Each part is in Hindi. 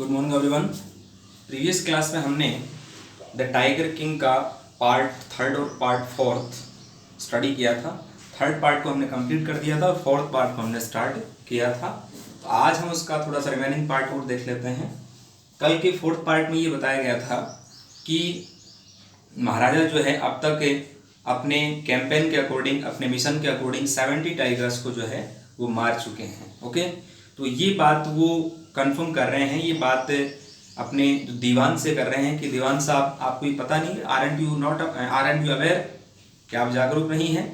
Good morning everyone. Previous class में हमने द टाइगर किंग का पार्ट थर्ड और पार्ट फोर्थ स्टडी किया था। थर्ड पार्ट को हमने कंप्लीट कर दिया था और फोर्थ पार्ट को हमने स्टार्ट किया था। तो आज हम उसका थोड़ा सा रिमेनिंग पार्ट और देख लेते हैं। कल के फोर्थ पार्ट में ये बताया गया था कि महाराजा जो है अब तक अपने कैंपेन के अकॉर्डिंग, अपने मिशन के अकॉर्डिंग 70 टाइगर्स को जो है वो मार चुके हैं। ओके, तो ये बात वो कंफर्म कर रहे हैं, ये बात अपने दीवान से कर रहे हैं कि दीवान साहब आपको ये पता नहीं, आर एंड यू अवेयर, क्या आप जागरूक नहीं हैं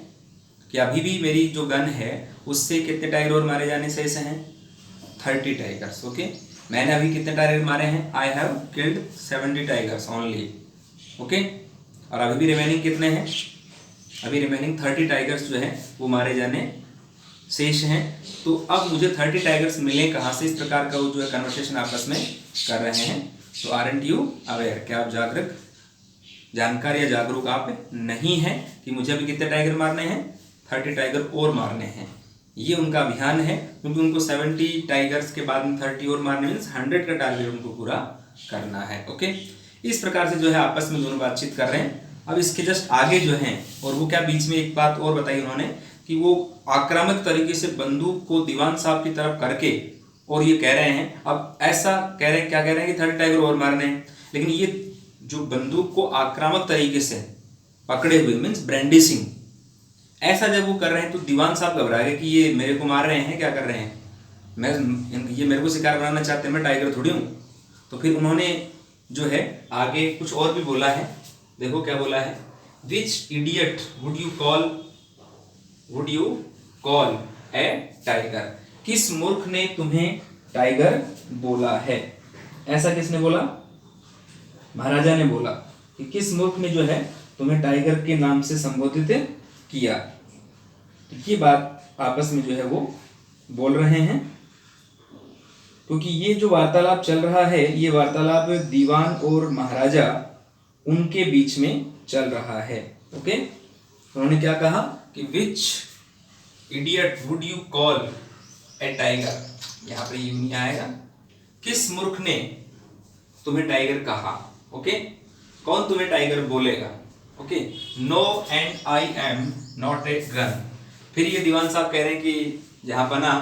कि अभी भी मेरी जो गन है उससे कितने टाइगर और मारे जाने शेष हैं? 30 टाइगर्स। ओके, मैंने अभी कितने टाइगर मारे हैं? I have killed 70 tigers only. Okay, और अभी भी रिमेनिंग कितने हैं? अभी रिमेनिंग 30 टाइगर्स जो है वो मारे जाने शेष हैं। तो अब मुझे 30 टाइगर्स मिले कहाँ से? इस प्रकार का वो जो है कन्वर्सेशन आपस में कर रहे हैं। तो आरंट यू अवेयर, क्या आप जागरूक, जानकार या जागरूक आप नहीं हैं कि मुझे अभी कितने टाइगर मारने हैं? 30 टाइगर और मारने हैं। ये उनका अभियान है, क्योंकि उनको 70 टाइगर्स के बाद में 30 और मारने मीन्स 100 का टारगेट उनको पूरा करना है। ओके, इस प्रकार से जो है आपस में दोनों बातचीत कर रहे हैं। अब इसके जस्ट आगे जो है, और वो क्या, बीच में एक बात और बताई उन्होंने कि वो आक्रामक तरीके से बंदूक को दीवान साहब की तरफ करके और ये कह रहे हैं, अब ऐसा कह रहे हैं, क्या कह रहे हैं कि 30 टाइगर और मारने हैं, लेकिन ये जो बंदूक को आक्रामक तरीके से पकड़े हुए मीन्स ब्रांडिशिंग, ऐसा जब वो कर रहे हैं तो दीवान साहब घबरा गए कि ये मेरे को मार रहे हैं, क्या कर रहे हैं, ये मेरे को शिकार बनाना चाहते हैं, मैं टाइगर थोड़ी हूँ। तो फिर उन्होंने जो है आगे कुछ और भी बोला है। देखो क्या बोला है, which idiot would you call a tiger, किस मूर्ख ने तुम्हें टाइगर बोला है? ऐसा किसने बोला? महाराजा ने बोला कि किस मूर्ख ने जो है तुम्हें टाइगर के नाम से संबोधित किया। तो ये बात आपस में जो है वो बोल रहे हैं, क्योंकि ये जो वार्तालाप चल रहा है, ये वार्तालाप दीवान और महाराजा उनके बीच में चल रहा है। ओके, उन्होंने क्या कहा कि which idiot would you call a tiger, यहाँ पर यू नहीं आएगा, किस मूर्ख ने तुम्हें टाइगर कहा। ओके, कौन तुम्हें टाइगर बोलेगा? Okay, no and I am not a gun. फिर ये दीवान साहब कह रहे हैं कि जहाँ बना,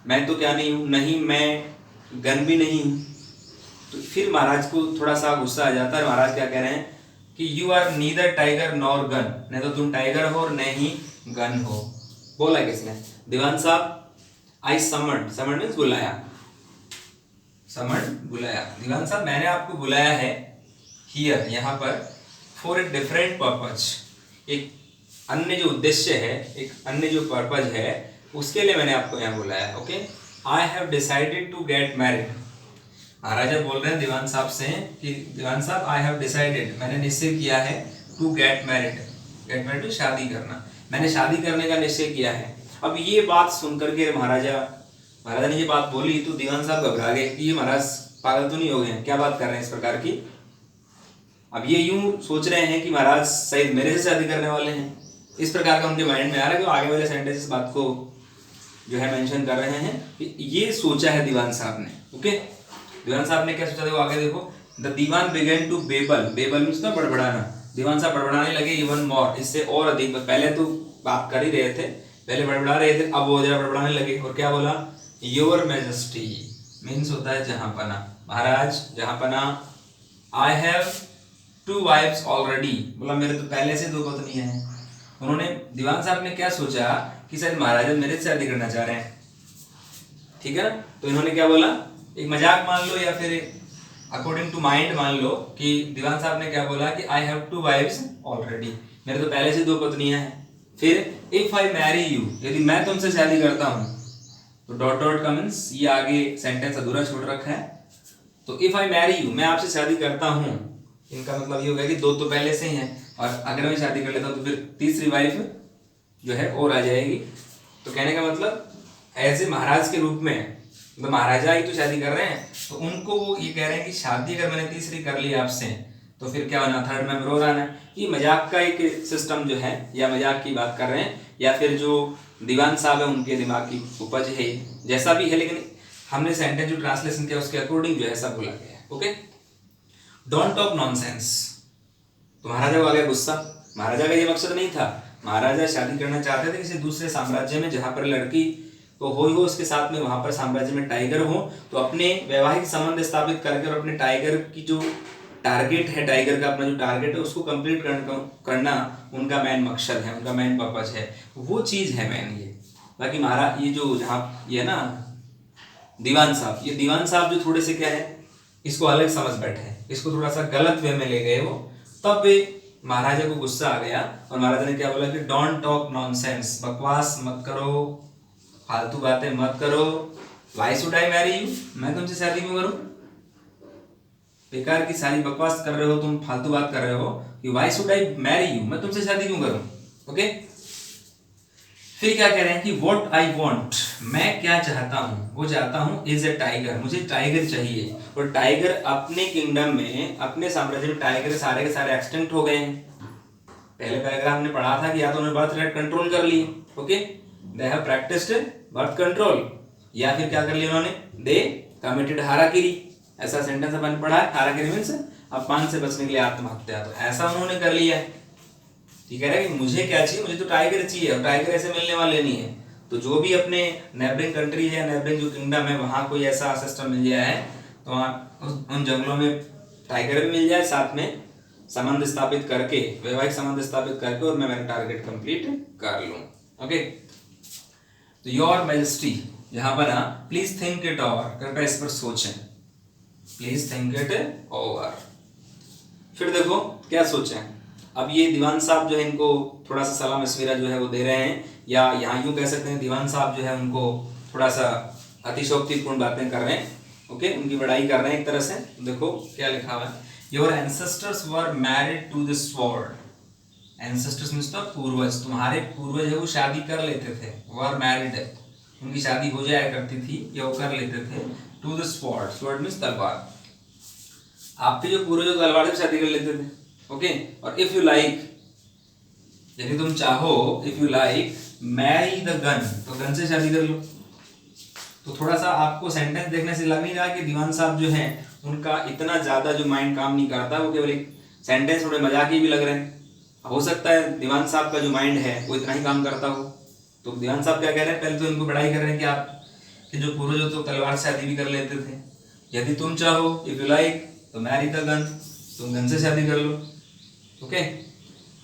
मैं तो क्या नहीं हूँ, नहीं मैं गन भी नहीं हूँ। तो फिर महाराज को थोड़ा सा गुस्सा आ जाता है। महाराज क्या कह रहे हैं कि you are neither tiger nor gun, नहीं तो तुम टाइगर हो और नहीं ही गन हो। बोला किसने? दीवान साहब। आई समन मीन्स बुलाया, समन बुलाया। दीवान साहब मैंने आपको बुलाया है हियर, यहाँ पर, फॉर ए डिफरेंट पर्पज, एक अन्य जो उद्देश्य है, एक अन्य जो पर्पज है, उसके लिए मैंने आपको यहाँ बुलाया है। Okay, I have decided to get married. महाराजा बोल रहे हैं दीवान साहब से कि दीवान साहब आई हैव डिसाइडेड, मैंने निश्चय किया है, to get married, get married शादी करना, मैंने शादी करने का निश्चय किया है। अब ये बात सुनकर के महाराजा ने ये बात बोली तो दीवान साहब घबरा गए कि ये महाराज पागल तो नहीं हो गए हैं, क्या बात कर रहे हैं इस प्रकार की। अब ये यूं सोच रहे हैं कि महाराज शायद मेरे से शादी करने वाले हैं, इस प्रकार का उनके माइंड में आ रहा है। कि आगे वाले सेंटेंस इस बात को जो है मेंशन कर रहे हैं कि ये सोचा है दीवान साहब ने। ओके, दीवान साहब ने क्या सोचा? देखो आगे देखो, द दीवान बिगेन टू बेबल मीन्स ना बड़बड़ाना। दीवान साहब बड़बड़ाने लगे, इवन मोर, इससे और अधिक। पहले तो बात कर ही रहे थे, पहले बड़बड़ा रहे थे, अब वो जरा बड़बड़ाने लगे। और क्या बोला? योर मैजेस्टी मीन्स होता है जहांपना, महाराज जहांपना। आई हैव 2 वाइफ्स ऑलरेडी, बोला मेरे तो पहले से 2 पत्नियां हैं। उन्होंने, दीवान साहब ने क्या सोचा कि शायद महाराजा मेरे से शादी करना चाह रहे हैं, ठीक है ना। तो इन्होंने क्या बोला, एक मजाक मान लो या फिर अकॉर्डिंग टू माइंड मान लो कि दीवान साहब ने क्या बोला कि आई हैव 2 वाइफ्स ऑलरेडी, मेरे तो पहले से 2 पत्नियां हैं। फिर इफ आई मैरी यू, यदि मैं तुमसे शादी करता हूं, तो डॉट डॉट का मीन्स ये आगे सेंटेंस अधूरा छोड़ रखा है। तो इफ आई मैरी यू, मैं आपसे शादी करता हूं, इनका मतलब ये होगा कि 2 तो पहले से ही हैं, और अगर मैं शादी कर लेता हूं तो फिर तीसरी वाइफ जो है और आ जाएगी। तो कहने का मतलब ऐसे महाराज के रूप में, मतलब महाराजा ही तो शादी कर रहे हैं, तो उनको वो ये कह रहे हैं कि शादी अगर मैंने तीसरी कर ली आपसे, तो फिर क्या होना, थर्ड मेंबर और आना है। ये मजाक का एक सिस्टम जो है, या मजाक की बात कर रहे हैं, या फिर जो दीवान साहब है उनके दिमाग की उपज है, जैसा भी है। लेकिन हमने सेंटेंस जो ट्रांसलेशन किया उसके अकॉर्डिंग जो है सब बोला गया है। Okay, don't talk nonsense. तो महाराजा को आ गया गुस्सा। महाराजा का ये मकसद नहीं था, महाराजा शादी करना चाहते थे किसी दूसरे साम्राज्य में जहां पर लड़की तो हो उसके साथ में, वहां पर साम्राज्य में टाइगर हो, तो अपने वैवाहिक संबंध स्थापित करके और अपने टाइगर की जो टारगेट है, टाइगर का अपना जो टारगेट है उसको कंप्लीट करना उनका मेन मकसद है, उनका मेन पर्पज है, वो चीज है मेन ये। बाकी महाराज ये जो जहाँ ये ना दीवान साहब, ये दीवान साहब जो थोड़े से क्या है, इसको अलग समझ बैठे, इसको थोड़ा सा गलत वे में ले गए वो। तब महाराजा को गुस्सा आ गया और महाराजा ने क्या बोला कि डोंट टॉक नॉनसेंस, बकवास मत करो, फालतू बातें मत करो। Why should I marry you, मैं तुमसे शादी क्यों करूं? बेकार की सारी बकवास कर रहे हो तुम, फालतू बात कर रहे हो कि why should I marry you, मैं तुमसे शादी क्यों करूं? ओके, फिर क्या कह रहे हैं कि व्हाट आई वांट, मैं क्या चाहता हूं, वो चाहता हूं इज ए टाइगर, मुझे टाइगर चाहिए। और टाइगर अपने किंगडम में, अपने साम्राज्य में टाइगर सारे के सारे एक्सटिंक्ट हो गए हैं। पहले पैराग्राफ हमने पढ़ा था कि या तो उन्होंने बर्थ रेट कंट्रोल कर ली, okay, they have practised birth control, या फिर क्या कर लिया उन्होंने, दे कमिटेड हाराकिरी। ऐसा सेंटेंस अपन पढ़ा है, हाराकिरी मींस अपमान से बचने के लिए आत्महत्या, तो ऐसा उन्होंने कर लिया है। ठीक है ना कि मुझे क्या चाहिए, मुझे तो टाइगर चाहिए, और टाइगर ऐसे मिलने वाले नहीं है। तो जो भी अपने नेबरिंग कंट्री है, नेबरिंग जो किंगडम है, वहां कोई ऐसा सिस्टम मिल जाए है तो वहाँ उन जंगलों में टाइगर भी मिल जाए, साथ में संबंध स्थापित करके, वैवाहिक संबंध स्थापित करके, और मैं मेरा टारगेट कंप्लीट कर लूँ। ओके, तो योर मैजेस्टी यहाँ पर ना, प्लीज थिंक इट ओवर, कृपया इस पर सोचें, प्लीज थिंक इट ओवर। फिर देखो क्या सोचें। अब ये दीवान साहब जो है इनको थोड़ा सा सलाह मशविरा जो है वो दे रहे हैं, या यहाँ यूँ कह सकते हैं दीवान साहब जो है उनको थोड़ा सा अतिशोक्तिपूर्ण बातें कर रहे हैं। ओके, उनकी बड़ाई कर रहे हैं एक तरह से। देखो क्या लिखा हुआ है, your ancestors were married to the sword. Ancestors means तो पूर्वज, तुम्हारे पूर्वज है वो शादी कर लेते थे, वर मैरिड है, उनकी शादी हो जाया करती थी या वो कर लेते थे, to the sword, sword means तलवार। आपके जो पूर्वज तलवार से शादी कर लेते थे। ओके, और इफ यू लाइक, यदि तुम चाहो, if you like marry the gun, तो गन से शादी कर लो। तो थोड़ा सा आपको सेंटेंस देखने से लग नहीं रहा कि दीवान साहब जो है उनका इतना ज्यादा जो माइंड काम नहीं करता, वो केवल एक सेंटेंस थोड़े मजाकी भी लग रहे हैं। हो सकता है दीवान साहब का जो माइंड है वो इतना ही काम करता हो। तो दीवान साहब क्या कह रहे हैं, पहले तो इनको बड़ाई कर रहे हैं कि आप कि जो पूर्वज तो तलवार से शादी भी कर लेते थे, यदि तुम चाहो, इफ यू लाइक, तो मैरी द गन, तुम गन से शादी कर लो। ओके,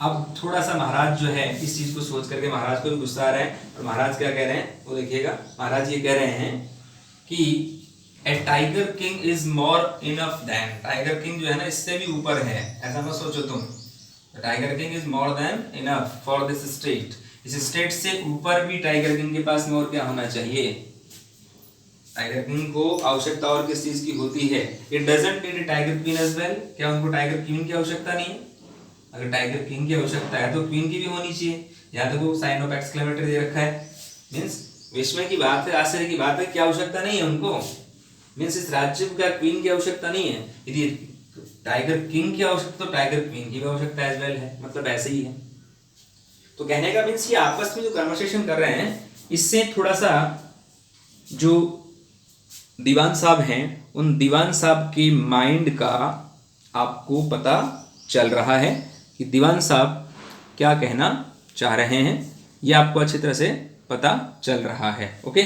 अब थोड़ा सा महाराज जो है इस चीज को सोच करके महाराज को भी गुस्सा आ रहा है, और महाराज क्या कह रहे हैं वो देखिएगा। महाराज ये कह रहे हैं कि a tiger king is more enough than, tiger king जो है ना इससे भी ऊपर है, ऐसा मत सोचो तुम। Tiger king is more than enough for this state, इस स्टेट से ऊपर भी टाइगर किंग के पास में और क्या होना चाहिए, टाइगर किंग को आवश्यकता और किस चीज की होती है। It doesn't need tiger queen as well, क्या उनको टाइगर क्वीन की आवश्यकता नहीं है? अगर टाइगर किंग की आवश्यकता है तो क्वीन की भी होनी चाहिए। यहाँ देखो साइन ऑफ एक्सक्लेमेटरी दे रखा है, मींस विस्मय की बात है, आश्चर्य की बात है, क्या आवश्यकता नहीं है उनको, मींस इस राज्य को क्या क्वीन की आवश्यकता नहीं है। यदि टाइगर किंग की आवश्यकता तो टाइगर क्वीन की भी आवश्यकता एज वेल है, मतलब ऐसे ही है। तो कहने का मीन्स ये आपस में जो कन्वर्सेशन कर रहे हैं इससे थोड़ा सा जो दीवान साहब हैं उन दीवान साहब की माइंड का आपको पता चल रहा है कि दीवान साहब क्या कहना चाह रहे हैं, ये आपको अच्छी तरह से पता चल रहा है। Okay,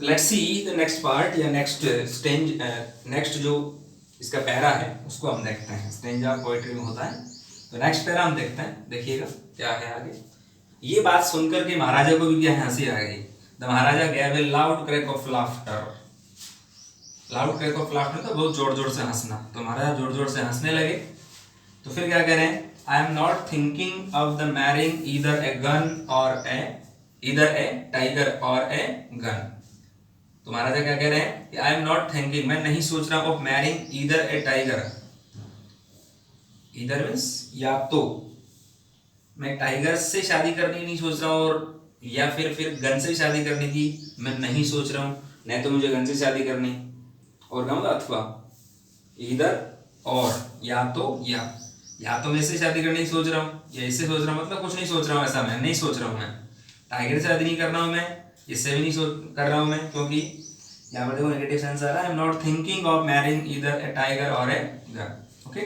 let's see the next part या नेक्स्ट स्टेंज, नेक्स्ट जो इसका पैरा है उसको हम देखते हैं। स्टेंजा पोएट्री में होता है, तो नेक्स्ट पैरा हम देखते हैं, देखिएगा क्या है आगे। ये बात सुनकर के महाराजा को भी क्या हंसी आ गई। The Maharaja gave a loud crack of laughter, loud crack of laughter तो बहुत जोर जोर से हंसना, तो महाराजा जोर जोर से हंसने लगे। तो फिर क्या करें, आई am not thinking of the marrying either a gun और ईदर ए टाइगर और ए गन। तो महाराजा क्या कह रहे हैं कि आई एम नॉट थिंकिंग, मैं नहीं सोच रहा हूं, of marrying either a tiger, either means या तो मैं टाइगर से शादी करने की नहीं सोच रहा हूँ, और या फिर गन से शादी करने की मैं नहीं सोच रहा हूँ, नहीं तो मुझे गन से शादी करनी, और क्या होगा अथवा, इधर और, या तो मैं इससे शादी करने की सोच रहा हूँ या इससे सोच रहा हूँ, मतलब कुछ नहीं सोच रहा हूँ, ऐसा मैं नहीं सोच रहा हूँ, मैं टाइगर से शादी नहीं करना हूँ मैं, इससे भी नहीं कर रहा हूं मैं, क्योंकि यहाँ पर देखो नेगेटिव सेंस आ रहा है। I am not thinking of marrying either a tiger और a girl. Okay,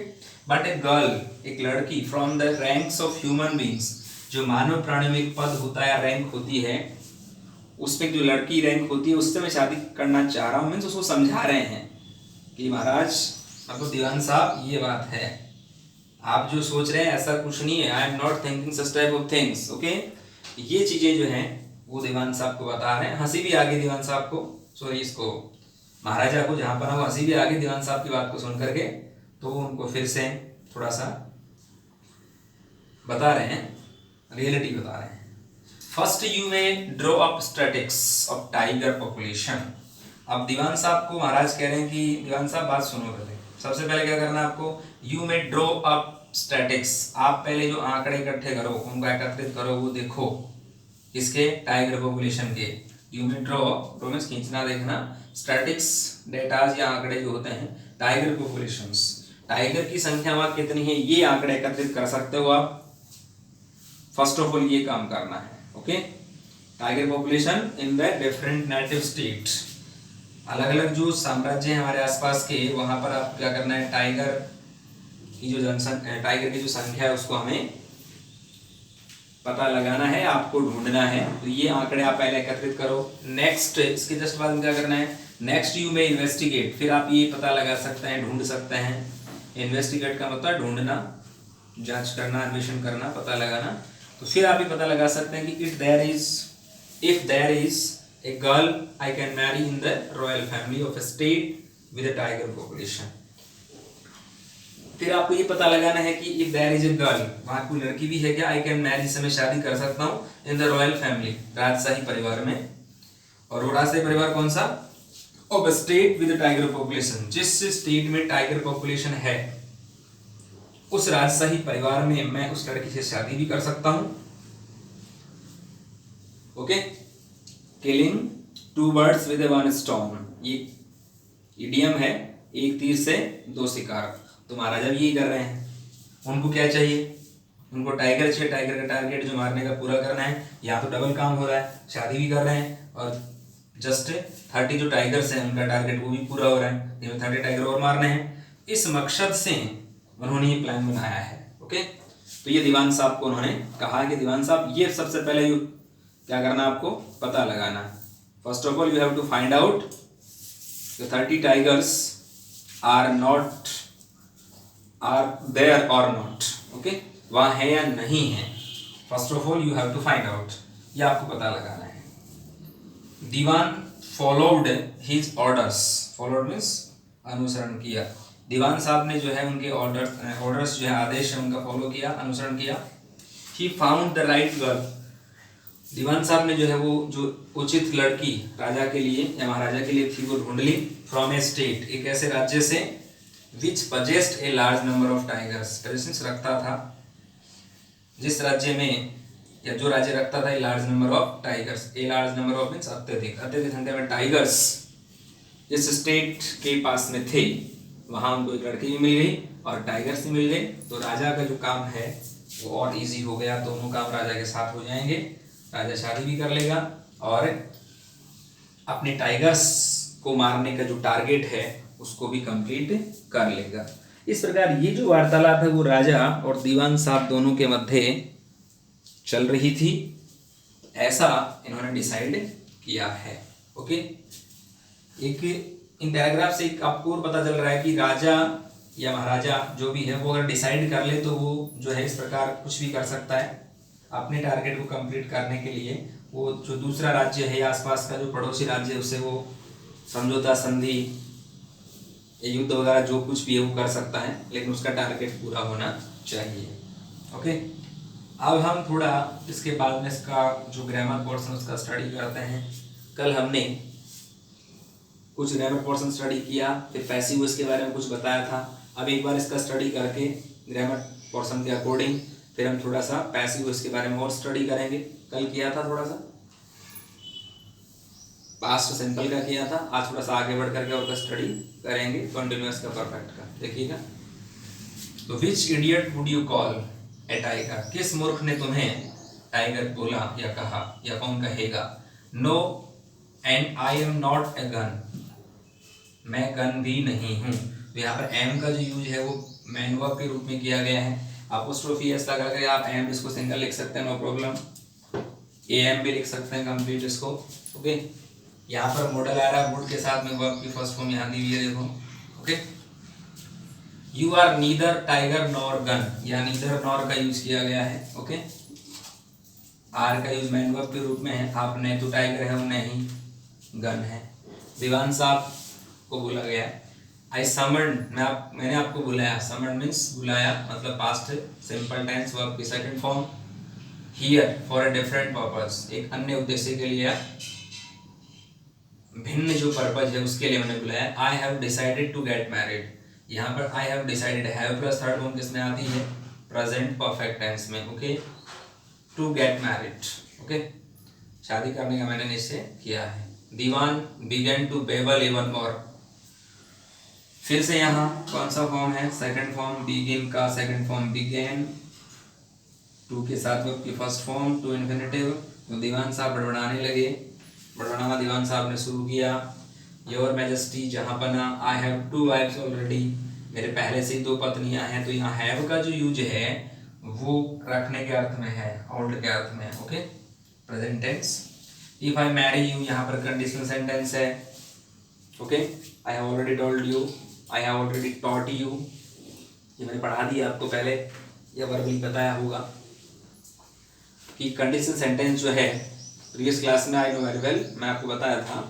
but a girl, एक लड़की, from the ranks of human beings, जो मानव प्राणी में एक पद होता है या रैंक होती है, उस पर जो लड़की रैंक होती है उससे मैं शादी करना चाह रहा हूँ। मीन्स उसको समझा रहे हैं कि महाराज मतलब दीवान साहब ये बात है, आप जो सोच रहे हैं ऐसा कुछ नहीं है। I am not thinking such type of things. Okay, ये चीजें जो हैं वो दीवान साहब को बता रहे हैं। हंसी भी आ गई दीवान साहब को, सॉरी इसको महाराजा को, जहां पर वो हंसी भी आ गई दीवान साहब की बात को सुन करके। तो उनको फिर से थोड़ा सा बता रहे हैं, रियलिटी बता रहे हैं। फर्स्ट यू में draw up statics of tiger population. अब दीवान साहब को महाराज कह रहे हैं कि दीवान साहब बात सुनो पहले। सबसे पहले क्या करना है आपको, यू में ड्रॉ अप स्टैटिक्स, आप पहले जो आंकड़े इकट्ठे करो, उनको एकत्रित करो, वो देखो इसके टाइगर पॉपुलेशन के। यू में ड्रॉ मींस खींचना, देखना, स्टैटिक्स डेटाज या आंकड़े जो होते हैं टाइगर पॉपुलेशंस, टाइगर की संख्या वहां कितनी है ये आंकड़े एकत्रित कर सकते हो आप। फर्स्ट ऑफ ऑल ये काम करना है। Okay, tiger population in the different native state, अलग अलग जो साम्राज्य हैं हमारे आसपास के, वहां पर आप क्या करना है, टाइगर की जो जनसंख्या, टाइगर की जो संख्या है उसको हमें पता लगाना है, आपको ढूंढना है। तो ये आंकड़े आप पहले एकत्रित करो। नेक्स्ट, इसके जस्ट बाद में क्या करना है, नेक्स्ट यू में इन्वेस्टिगेट, फिर आप ये पता लगा सकते हैं, ढूंढ सकते हैं। इन्वेस्टिगेट का मतलब ढूंढना, जांच करना, अन्वेषण करना, पता लगाना। तो फिर आप ये पता लगा सकते हैं कि if there is a girl I can marry in the royal family of a state with a tiger population. फिर आपको ये पता लगाना है कि if there is a girl, वहां कोई लड़की भी है क्या, आई कैन मैरी, से मैं शादी कर सकता हूँ, इन द रॉयल फैमिली, राजशाही परिवार में। और वो राजशाही परिवार कौन सा, of a state with tiger population, जिस स्टेट में टाइगर पॉपुलेशन है उस राजशाही परिवार में मैं उस लड़की से शादी भी कर सकता हूं। Okay, killing two birds with one stone, ये इडियम है, एक तीर से दो शिकार। तो महाराजा भी यही कर रहे हैं। उनको क्या चाहिए, उनको टाइगर चाहिए, टाइगर का टारगेट जो मारने का पूरा करना है। यहाँ तो डबल काम हो रहा है, शादी भी कर रहे हैं और जस्ट 30 जो टाइगर्स हैं उनका टारगेट वो भी पूरा हो रहा है, जिनमें 30 टाइगर और मारने हैं। इस मकसद से उन्होंने ये प्लान बनाया है। ओके, तो ये दीवान साहब को उन्होंने कहा कि दीवान साहब ये सबसे पहले यू क्या करना, आपको पता लगाना। First of all you have to find out 30 tigers are there और नॉट। ओके, वहां है या नहीं है, first of all you have to find out, ये आपको पता लगाना है। Dewan followed his orders, followed means अनुसरण किया। दीवान साहब ने जो है उनके ऑर्डर्स जो है, आदेश है उनका फॉलो किया, अनुसरण किया। He found the right girl, Dewan साहब ने जो है वो जो उचित लड़की राजा के लिए या महाराजा के लिए थी वो ढूंढ ली। फ्रॉम ए स्टेट, एक ऐसे राज्य से, which possessed a large number of tigers, presence रखता था, जिस राज्य में या जो राज्य रखता था ए large number of tigers, A large number of means अत्यधिक संख्या में टाइगर्स जिस स्टेट के पास में थे, वहां उनको एक लड़की भी मिल गई और टाइगर्स भी मिल गए। तो राजा का जो काम है वो और इजी हो गया, दोनों काम राजा के साथ हो जाएंगे। राजा शादी भी कर लेगा और अपने टाइगर्स को मारने का जो टारगेट है उसको भी कंप्लीट कर लेगा। इस प्रकार ये जो वार्तालाप है वो राजा और दीवान साहब दोनों के मध्य चल रही थी, ऐसा इन्होंने डिसाइड किया है। ओके, एक इन पैराग्राफ से आपको और पता चल रहा है कि राजा या महाराजा जो भी है वो अगर डिसाइड कर ले तो वो जो है इस प्रकार कुछ भी कर सकता है अपने टारगेट को कंप्लीट करने के लिए। वो जो दूसरा राज्य है या आसपास का जो पड़ोसी राज्य है उससे वो समझौता, संधि, युद्ध वगैरह जो कुछ भी है वो कर सकता है, लेकिन उसका टारगेट पूरा होना चाहिए। ओके, अब हम थोड़ा इसके बाद में इसका जो ग्रामर पोर्शन उसका स्टडी करते हैं। कल हमने कुछ ग्रामर पोर्शन स्टडी किया, फिर पैसिव वॉइस के बारे में कुछ बताया था। अब एक बार इसका स्टडी करके ग्रामर पोर्शन के अकॉर्डिंग फिर हम थोड़ा सा पैसिव वॉइस के बारे में और स्टडी करेंगे। कल किया था थोड़ा सा पास्ट सिंपल का किया था, आज थोड़ा सा आगे बढ़ करके और स्टडी करेंगे कंटिन्यूअस का, परफेक्ट का। देखिएगा, तो which idiot would you call a tiger, किस मूर्ख ने तुम्हें टाइगर बोला या कहा या कौन कहेगा। No and I am not a gun, मैं गन भी नहीं हूँ। तो यहाँ पर एम का जो यूज है वो मैन वर्ब के रूप में किया गया है। अपोस्ट्रोफी एस लगा कर आप एम इसको सिंगल लिख सकते हैं, नो प्रॉब्लम। ए एम भी लिख सकते हैं कंप्लीट इसको, ओके। यहाँ पर मॉडल आ रहा है वुड के साथ में, वर्ब की फर्स्ट फॉर्म यहाँ दी हुई है, देखो, okay. You are neither tiger nor gun, या नीदर नॉर का यूज किया गया है, ओके। आर का यूज मैन वर्ब के रूप में है, आप नहीं तो टाइगर है और नहीं गन है। दीवान साहब को बोला गया है। आई समन्ड, मैंने आपको बुलाया, समन्ड मीन्स बुलाया, मतलब पास्ट सिंपल टेंस वर्ब की second form. Here for a different purpose, एक अन्य उद्देश्य के लिए, भिन्न जो पर्पज है उसके लिए मैंने बुलाया। I have decided to get married, यहाँ पर I have decided, have plus third form किसमें आती है, प्रेजेंट परफेक्ट टेंस में, okay. To get married, okay, शादी करने का मैंने निश्चय किया है। Dewan began to babble even more, फिर से यहाँ कौन सा फॉर्म है, सेकंड फॉर्म, बिगिन का सेकंड फॉर्म बिगेन, टू के साथ वर्ब की फर्स्ट फॉर्म, टू इन्फिनिटिव। तो दीवान साहब बड़बड़ाने लगे, बड़बड़ाना दीवान साहब ने शुरू किया। योर मैजेस्टी जहाँ पना, I have two wifes already, मेरे पहले से ही दो पत्नियां हैं। तो यहाँ हैव का जो यूज है वो रखने के अर्थ में है, ऑल्ड के अर्थ में, okay, present tense. If I marry you, यहाँ पर कंडीशनल सेंटेंस है, okay. I have already told you, I have already taught you, ये मैंने पढ़ा दिया आपको पहले, या वर्बली बताया होगा कि कंडीशनल सेंटेंस जो है, प्रीवियस क्लास में आई नो वेरी वेल, मैं आपको बताया था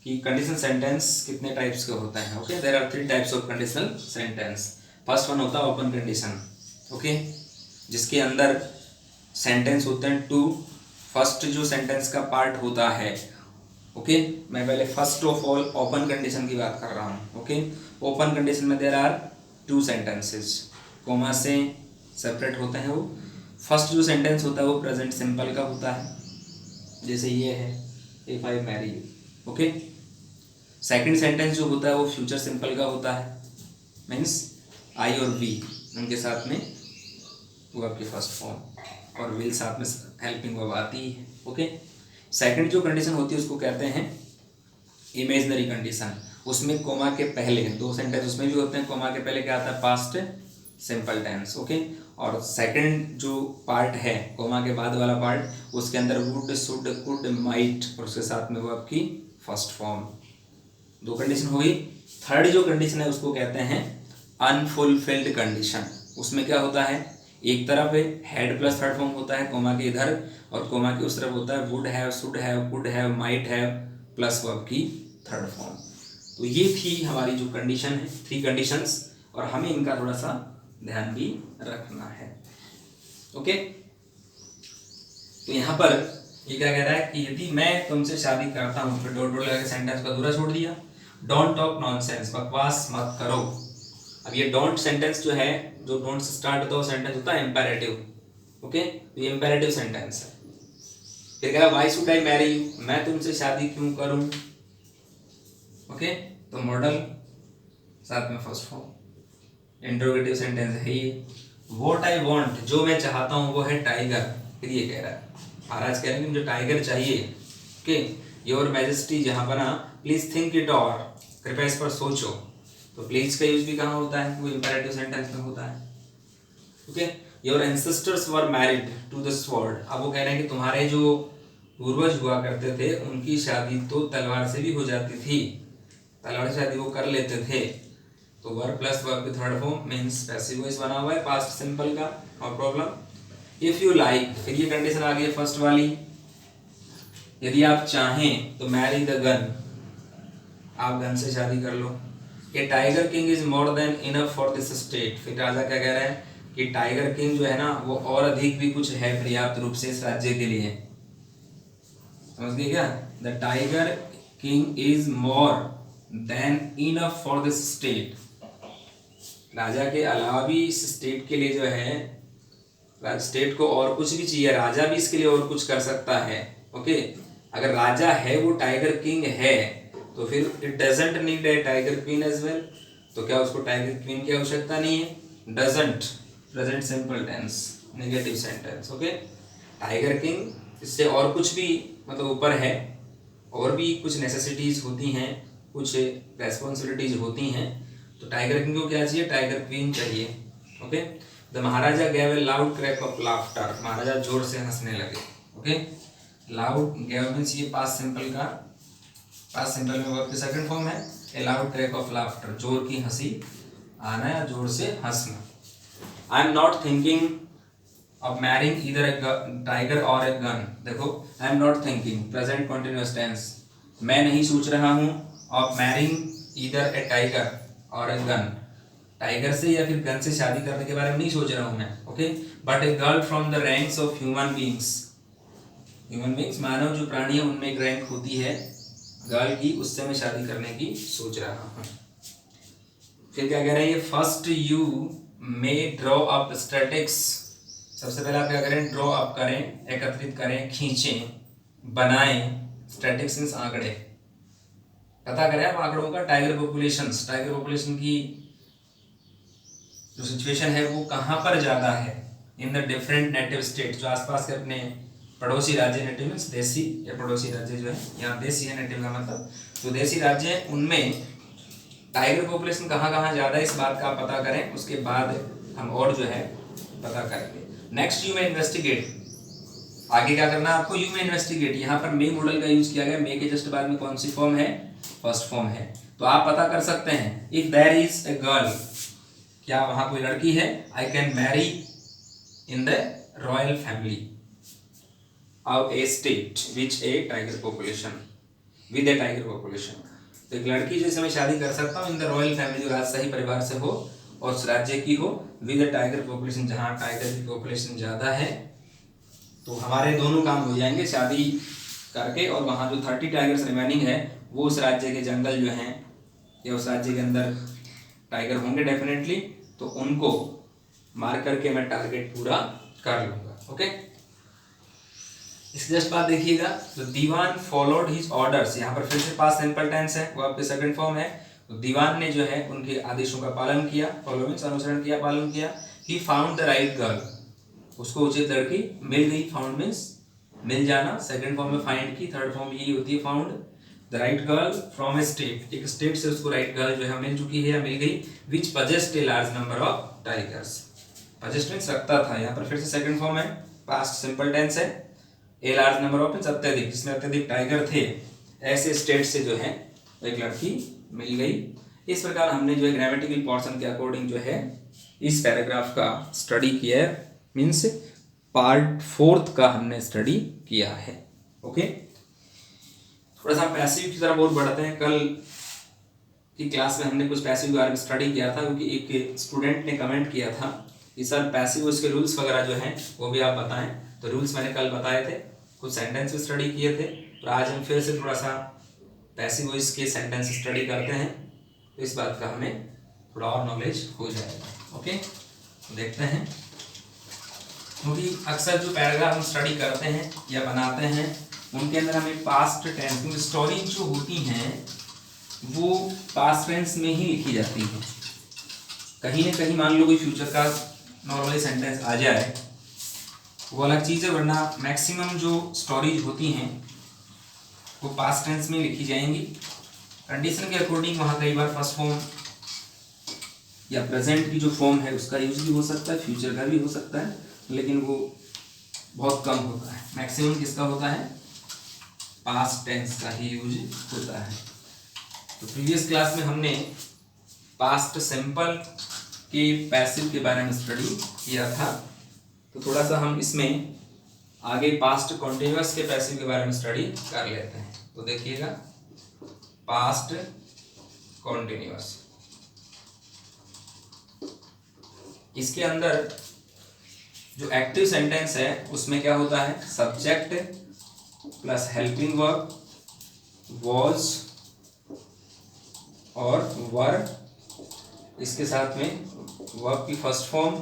कि कंडीशनल सेंटेंस कितने टाइप्स के होते हैं, okay. There are 3 types of conditional sentence. First one होता है ओपन कंडीशन, ओके, जिसके अंदर सेंटेंस होते हैं 2। फर्स्ट जो सेंटेंस का पार्ट होता है, ओके, मैं पहले first of all open condition की बात कर रहा हूँ, ओके। ओपन कंडीशन में देयर आर 2 सेंटेंसेस, कोमा से सेपरेट होते हैं वो। फर्स्ट जो सेंटेंस होता है वो प्रेजेंट सिंपल का होता है, जैसे ये है, if I marry you, okay. Second sentence जो होता है वो फ्यूचर सिंपल का होता है, मीन्स आई और वी उनके साथ में वर्ब की फर्स्ट फॉर्म, और विल साथ में हेल्पिंग वर्ब आती है, ओके। सेकंड जो कंडीशन होती है उसको कहते हैं इमेजिनरी कंडीशन। उसमें कोमा के पहले 2 सेंटेंस उसमें भी होते हैं, कोमा के पहले क्या आता है, पास्ट सिंपल टेंस, ओके। और सेकंड जो पार्ट है कोमा के बाद वाला पार्ट, उसके अंदर वुड, शुड, कुड, माइट, और उसके साथ में वर्ब की फर्स्ट फॉर्म। 2 कंडीशन हो गई। थर्ड जो कंडीशन है उसको कहते हैं अनफुलफिल्ड कंडीशन। उसमें क्या होता है, एक तरफ हेड प्लस थर्ड फॉर्म होता है कोमा के इधर, और कोमा के उस तरफ होता है would have, should have, could have, might have plus verb की थर्ड फॉर्म। तो ये थी हमारी जो कंडीशन है, 3 कंडीशंस, और हमें इनका थोड़ा सा ध्यान भी रखना है, ओके। तो यहाँ पर ये क्या कह रहा है कि यदि मैं तुमसे शादी करता हूँ, फिर डॉट डॉट लगा के सेंटेंस को अधूरा छोड़ दिया। डोंट टॉक नॉनसेंस, बकवास मत करो। अब ये डोंट सेंटेंस जो है, जो डोंट से स्टार्ट होता है वो सेंटेंस होता है इंपेरेटिव, ओके। तो ये इंपेरेटिव सेंटेंस है। फिर कह रहा है why should I marry you, मैं तुमसे शादी क्यों करूं, ओके। तो मॉडल साथ में फर्स्ट फॉर्म, इंट्रोगेटिव सेंटेंस है ये। व्हाट आई वांट, जो मैं चाहता हूं वो है टाइगर। फिर ये कह रहा है, महाराज कह रहे हैं कि मुझे टाइगर चाहिए, ओके। योर मैजेस्टी जहां बना, प्लीज थिंक इट, और कृपया इस पर सोचो। तो प्लीज का यूज भी कहाँ होता है, वो इंपेरेटिव सेंटेंस में होता है, okay. Your ancestors were married to the sword, अब वो कह रहे हैं कि तुम्हारे जो पूर्वज हुआ करते थे उनकी शादी तो तलवार से भी हो जाती थी, तलवार से शादी वो कर लेते थे। तो वर्ब प्लस वर्ब की third form means passive voice बना हुआ है पास्ट सिंपल का, और प्रॉब्लम। इफ यू लाइक, फिर ये कंडीशन आ गई है फर्स्ट वाली, यदि आप चाहें तो मैरी द गन, आप गन से शादी कर लो। ये tiger king is more than enough for this state, फिर राजा क्या कह रहा है कि टाइगर किंग जो है ना वो और अधिक भी कुछ है पर्याप्त रूप से इस राज्य के लिए, समझ गए क्या। The tiger king is more than enough for this state, राजा के अलावा भी इस स्टेट के लिए जो है, स्टेट को और कुछ भी चाहिए, राजा भी इसके लिए और कुछ कर सकता है, ओके। अगर राजा है वो टाइगर किंग है तो फिर it doesn't need a tiger queen as well, तो क्या उसको टाइगर क्वीन की आवश्यकता नहीं है, doesn't, present simple tense, negative sentence, okay. Tiger king इससे और कुछ भी मतलब ऊपर है, और भी कुछ नेसेसिटीज होती हैं, कुछ रेस्पॉन्सिबिलिटीज होती हैं। तो टाइगर किंग को क्या चाहिए? टाइगर क्वीन चाहिए। Okay, the Maharaja gave a loud crack of laughter, महाराजा जोर से हंसने लगे। ओके, लाउड गैव मीन्स ये पास्ट सिंपल का, पास्ट सिंपल में वर्ब की सेकंड फॉर्म है। A loud crack of laughter, जोर की हंसी आना या जोर से हंसना। I am not thinking of marrying either a tiger और ए गन। देखो, I am not thinking present continuous tense, मैं नहीं सोच रहा हूँ of marrying either a tiger और ए गन, टाइगर से या फिर गन से शादी करने के बारे में नहीं सोच रहा हूँ मैं। Okay, but a girl from the ranks of human beings, human beings मानव जो प्राणी है उनमें एक रैंक होती है गर्ल की, उससे मैं शादी करने की सोच रहा हूँ। फिर क्या कह रहे हैं ये? First you may draw up statics, सबसे पहले आप क्या करें? ड्रॉ अप करें, एकत्रित करें, खींचें, बनाएं। स्टैटिक्स मीन्स आंकड़े, पता करें आप आंकड़ों का। टाइगर पॉपुलेशन की जो सिचुएशन है वो कहाँ पर ज़्यादा है? In the different native state, जो आसपास के अपने पड़ोसी राज्य, नेटिव मीन्स देसी या पड़ोसी राज्य जो है, यहाँ देसी है नेटिव का मतलब, जो देसी राज्य है उनमें टाइगर पॉपुलेशन कहाँ कहाँ ज़्यादा है, इस बात का आप पता करें। उसके बाद हम और जो है पता करेंगे। नेक्स्ट यू में इन्वेस्टिगेट, आगे क्या करना है आपको? यू में इन्वेस्टिगेट, यहाँ पर मे मॉडल का यूज किया गया। मे के जस्ट बाद में कौन सी फॉर्म है? फर्स्ट फॉर्म है। तो आप पता कर सकते हैं if there is a girl, क्या वहां कोई लड़की है? I can marry in the royal family of a state which a tiger population, with a tiger population. तो एक लड़की जैसे मैं शादी कर सकता हूँ इन द रॉयल फैमिली, जो राजशाही परिवार से हो और उस राज्य की हो, विद ए टाइगर पॉपुलेशन, जहाँ टाइगर की पॉपुलेशन ज़्यादा है। तो हमारे दोनों काम हो जाएंगे शादी करके, और वहाँ जो 30 टाइगर्स रिमेनिंग है वो उस राज्य के जंगल जो हैं या उस राज्य के अंदर टाइगर होंगे डेफिनेटली, तो उनको मार करके मैं टारगेट पूरा कर लूँगा। ओके, इसके जस्ट बाद देखिएगा, तो दीवान फॉलोड हिज ऑर्डर्स, यहाँ पर फिर से पास्ट सिंपल टेंस है, वो आपके सेकंड फॉर्म है। तो दीवान ने जो है उनके आदेशों का पालन किया, फॉलो मीन्स अनुसरण किया, पालन किया। He found the right girl, उसको उचित लड़की मिल गई। फाउंड मीन्स मिल जाना, सेकंड फॉर्म में फाइंड की, थर्ड फॉर्म यही होती है found. The right girl from A state, एक स्टेट से उसको राइट गर्ल जो है मिल चुकी है या मिल गई। Which possessed a large number of tigers, possessed means रखता था, यहाँ पर फिर से सेकंड फॉर्म है, पास्ट सिंपल टेंस है। A large number of means अत्यधिक, जिसमें अत्यधिक टाइगर थे, ऐसे स्टेट से जो है एक लड़की मिल गई। इस प्रकार हमने जो है ग्रामेटिकल पोर्शन के अकॉर्डिंग जो है इस पैराग्राफ का स्टडी किया है, मीन्स पार्ट 4 का हमने स्टडी किया है। ओके, थोड़ा सा पैसिव की तरफ और बढ़ते हैं। कल की क्लास में हमने कुछ पैसिव के बारे में स्टडी किया था, क्योंकि एक स्टूडेंट ने कमेंट किया था कि सर पैसिव उसके रूल्स वगैरह जो हैं वो भी आप बताएं। तो रूल्स मैंने कल बताए थे, कुछ सेंटेंस स्टडी किए थे, तो आज हम फिर से थोड़ा सा पैसिव वॉइस के सेंटेंस स्टडी करते हैं, तो इस बात का हमें थोड़ा और नॉलेज हो जाएगा। ओके, देखते हैं, क्योंकि अक्सर जो पैराग्राफ हम स्टडी करते हैं या बनाते हैं उनके अंदर हमें पास्ट टेंस, क्योंकि स्टोरी जो होती हैं वो पास्ट टेंस में ही लिखी जाती है। कहीं ना कहीं मान लो कोई फ्यूचर का नॉर्मली सेंटेंस आ जाए वो अलग चीज़ है, वरना मैक्सिमम जो स्टोरीज होती हैं वो पास्ट टेंस में लिखी जाएंगी। कंडीशन के अकॉर्डिंग वहाँ कई बार फर्स्ट फॉर्म या प्रेजेंट की जो फॉर्म है उसका यूज भी हो सकता है, फ्यूचर का भी हो सकता है, लेकिन वो बहुत कम होता है। मैक्सिमम किसका होता है? पास्ट टेंस का ही यूज होता है। तो प्रीवियस क्लास में हमने पास्ट सिंपल के पैसिव के बारे में स्टडी किया था, तो थोड़ा सा हम इसमें आगे पास्ट कॉन्टिन्यूअस के पैसिव के बारे में स्टडी कर लेते हैं। तो देखिएगा, पास्ट कॉन्टिन्यूअस, इसके अंदर जो एक्टिव सेंटेंस है उसमें क्या होता है? Subject plus helping verb, was और वर, इसके साथ में वर्ब की फर्स्ट फॉर्म,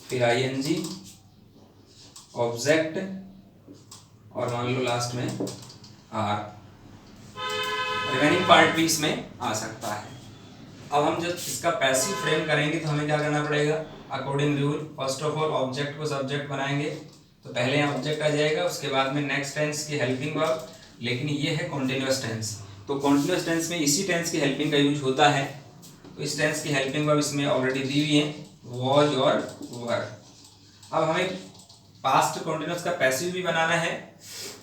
फिर आईएनजी, ऑब्जेक्ट और मान लो लास्ट में आर। रिमेनिंग पार्ट भी इसमें आ सकता है। अब हम जब इसका पैसिव फ्रेम करेंगे तो हमें क्या करना पड़ेगा? According rule, first of all object को सब्जेक्ट बनाएंगे, तो पहले यहाँ ऑब्जेक्ट आ जाएगा, उसके बाद में नेक्स्ट टेंस की हेल्पिंग वर्ब, लेकिन ये है कॉन्टिन्यूअस टेंस। तो कॉन्टिन्यूअस टेंस में इसी टेंस की हेल्पिंग का यूज होता है। तो इस टेंस की हेल्पिंग वर्ब इसमें ऑलरेडी दी हुई है, वॉज और वर। अब हमें पास्ट कॉन्टिन्यूअस का पैसिव भी बनाना है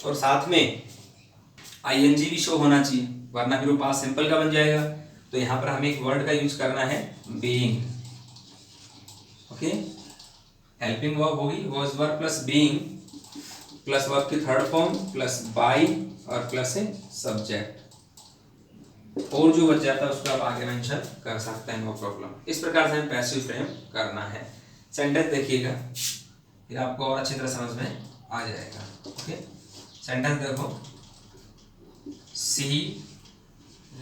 और साथ में आईएनजी भी शो होना चाहिए, वरना फिर वो पास्ट सिंपल का बन जाएगा। तो यहाँ पर हमें एक वर्ड का यूज करना है, बीइंग। ओके, हेल्पिंग वर्ब होगी was were plus being plus verb की थर्ड फॉर्म प्लस बाई और प्लस ए सब्जेक्ट, और जो बच जाता है उसको आप आगे मेंशन कर सकते हैं, नो प्रॉब्लम। इस प्रकार से हमें पैसिव फ्रेम करना है। सेंटेंस देखिएगा, फिर आपको और अच्छी तरह समझ में आ जाएगा। ओके, सेंटेंस देखो, she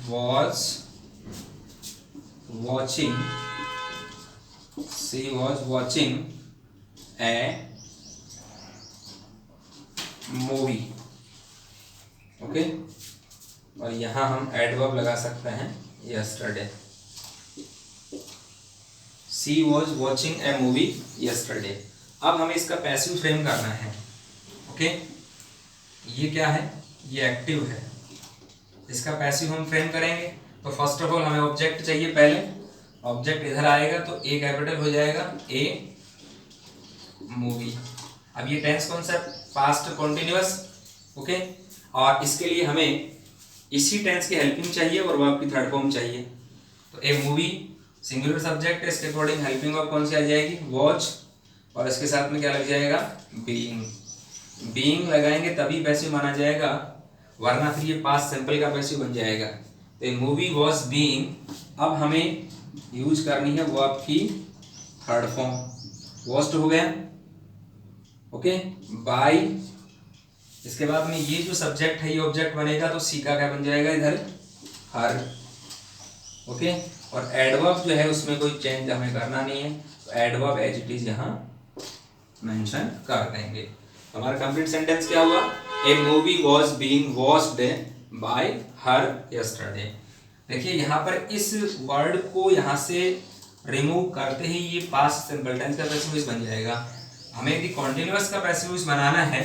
was watching a movie. Okay, और यहाँ हम एडवर्ब लगा सकते हैं, yesterday. She was watching a movie yesterday. अब हमें इसका पैसिव फ्रेम करना है। ओके, ये क्या है, ये एक्टिव है, इसका पैसिव हम फ्रेम करेंगे। तो फर्स्ट ऑफ ऑल हमें ऑब्जेक्ट चाहिए पहले। ऑब्जेक्ट इधर आएगा तो ए कैपिटल हो जाएगा, ए मूवी। अब ये टेंस कौन सा, पास्ट कॉन्टिन्यूअस। ओके, और इसके लिए हमें इसी टेंस की हेल्पिंग चाहिए और वर्ब की थर्ड फॉर्म चाहिए। तो ए मूवी सिंगुलर सब्जेक्ट है, इसके अकॉर्डिंग हेल्पिंग वर्ब कौन सी आ जाएगी, वॉच, और इसके साथ में क्या लग जाएगा, बीइंग। बीइंग लगाएंगे तभी पैसिव माना जाएगा, वरना फिर ये पास्ट सिंपल का पैसिव बन जाएगा। तो ए मूवी वॉज बीइंग, अब हमें यूज करनी है वर्ब की थर्ड फॉर्म, वॉस्ट हो गया। ओके, बाय, इसके बाद में ये जो सब्जेक्ट है ये ऑब्जेक्ट बनेगा, तो सी का क्या बन जाएगा इधर, हर। ओके, और एडवर्ब जो है उसमें कोई चेंज हमें करना नहीं है, तो एडवर्ब एज इट इज यहाँ मेंशन कर देंगे। तो हमारा कंप्लीट सेंटेंस क्या हुआ, a movie was being watched by her yesterday. देखिए यहाँ पर इस वर्ड को यहाँ से रिमूव करते ही ये पास्ट सिंपल टेंस का पैसिव वॉइस बन जाएगा। हमें यदि कॉन्टिन्यूअस का पैसिव वॉइस बनाना है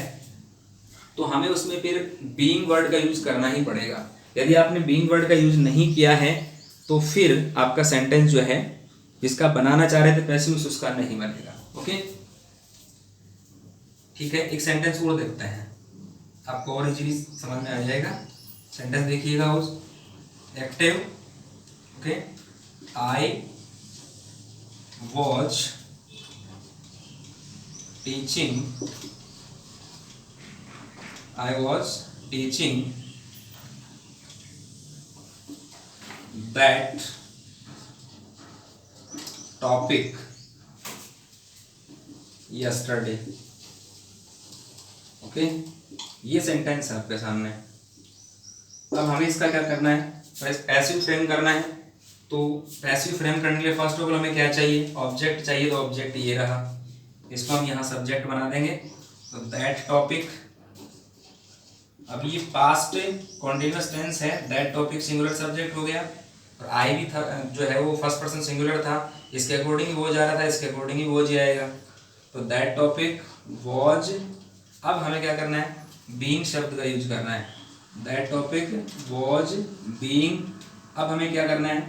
तो हमें उसमें फिर बीइंग वर्ड का यूज करना ही पड़ेगा। यदि आपने बीइंग वर्ड का यूज नहीं किया है तो फिर आपका सेंटेंस जो है जिसका बनाना चाह रहे थे पैसिव उसका नहीं बनेगा। ओके, ठीक है, एक सेंटेंस और देखते हैं, आपको और इजीली समझ में आ जाएगा। सेंटेंस देखिएगा उस active. Okay, I watch teaching, I was teaching that topic yesterday। Okay, ये सेंटेंस है आपके सामने। अब हमें इसका क्या करना है, पैसिव फ्रेम करना है। तो पैसिव फ्रेम करने के लिए फर्स्ट ऑफ ऑल हमें क्या चाहिए, ऑब्जेक्ट चाहिए। तो ऑब्जेक्ट ये रहा, इसको हम यहाँ सब्जेक्ट बना देंगे, तो दैट टॉपिक। अब ये पास्ट कॉन्टिन्यूअस टेंस है, दैट टॉपिक सिंगुलर सब्जेक्ट हो गया, और आई भी था जो है वो फर्स्ट पर्सन सिंगुलर था, इसके अकॉर्डिंग ही वो जा रहा था, इसके अकॉर्डिंग ही वो जाएगा। तो दैट टॉपिक वॉज। अब हमें क्या करना है, बीइंग शब्द का यूज करना है, दैट टॉपिक वॉज बीइंग। अब हमें क्या करना है,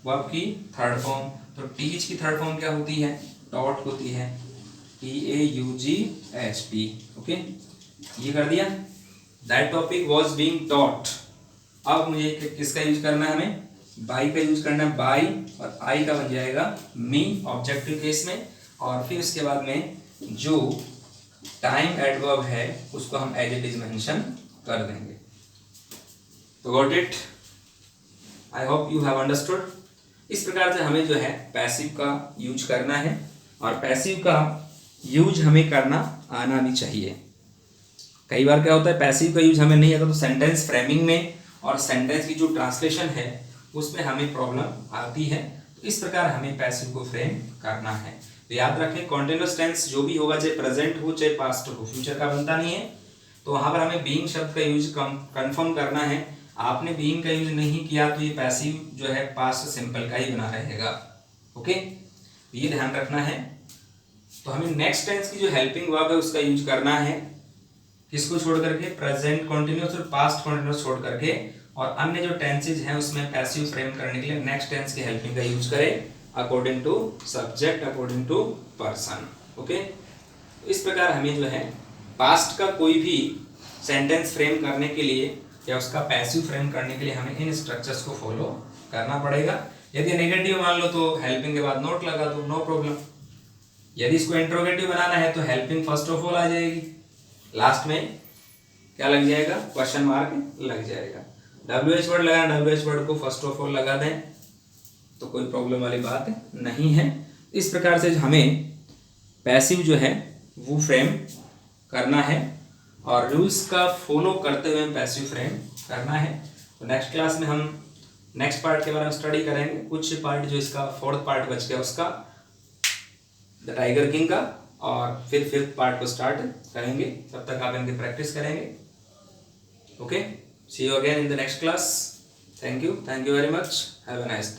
वर्ब की थर्ड फॉर्म। तो टीच की थर्ड फॉर्म क्या होती है, टॉट होती है, TAUGHT। ओके, ये कर दिया, that topic was being taught. अब मुझे किसका यूज करना है, हमें बाई का यूज करना है, बाई, और आई का बन जाएगा मी ऑब्जेक्टिव केस में। और फिर उसके बाद में जो टाइम एडवर्ब है उसको हम एज इट इज मेंशन कर देंगे। तो got it, I hope you have understood. इस प्रकार से हमें जो है पैसिव का यूज करना है, और पैसिव का यूज हमें करना आना भी चाहिए। कई बार क्या होता है, पैसिव का यूज हमें नहीं आता तो सेंटेंस फ्रेमिंग में और सेंटेंस की जो ट्रांसलेशन है उसमें हमें प्रॉब्लम आती है। तो इस प्रकार हमें पैसिव को फ्रेम करना है। तो याद रखें, कॉन्टिन्यूअस टेंस जो भी होगा, चाहे प्रेजेंट हो चाहे पास्ट हो, फ्यूचर का बनता नहीं है। तो वहाँ पर हमें बीइंग शब्द का यूज कंफर्म करना है। आपने बीइंग का यूज नहीं किया तो ये पैसिव जो है पास्ट सिंपल का ही बना रहेगा। ओके, ये ध्यान रखना है। तो हमें नेक्स्ट टेंस की जो हेल्पिंग वर्ब है उसका यूज करना है, किसको छोड़ करके, प्रेजेंट कॉन्टिन्यूस और पास्ट कॉन्टिन्यूस छोड़ करके, और अन्य जो टेंसेज हैं उसमें पैसिव फ्रेम करने के लिए नेक्स्ट टेंस की हेल्पिंग का यूज करें according to subject, according to person. Okay, इस प्रकार हमें जो है पास्ट का कोई भी सेंटेंस फ्रेम करने के लिए या उसका पैसिव फ्रेम करने के लिए हमें इन स्ट्रक्चर्स को फॉलो करना पड़ेगा। यदि नेगेटिव मान लो तो हेल्पिंग के बाद नोट लगा दो, नो प्रॉब्लम। यदि इसको इंट्रोगेटिव बनाना है तो हेल्पिंग फर्स्ट ऑफ ऑल आ जाएगी, लास्ट में क्या लग जाएगा, क्वेश्चन मार्क लग जाएगा। WH वर्ड लगाना, WH वर्ड को फर्स्ट ऑफ ऑल लगा दें तो कोई प्रॉब्लम वाली बात नहीं है। इस प्रकार से हमें पैसिव जो है वो फ्रेम करना है और रूल्स का फॉलो करते हुए पैसिव फ्रेम करना है। तो नेक्स्ट क्लास में हम नेक्स्ट पार्ट के बारे में स्टडी करेंगे। कुछ पार्ट जो इसका फोर्थ पार्ट बच गया उसका, द टाइगर किंग का, और फिर फिफ्थ पार्ट को स्टार्ट करेंगे। तब तक आप इनकी प्रैक्टिस करेंगे। Okay, see you again in the next class. Thank you very much, have a nice day.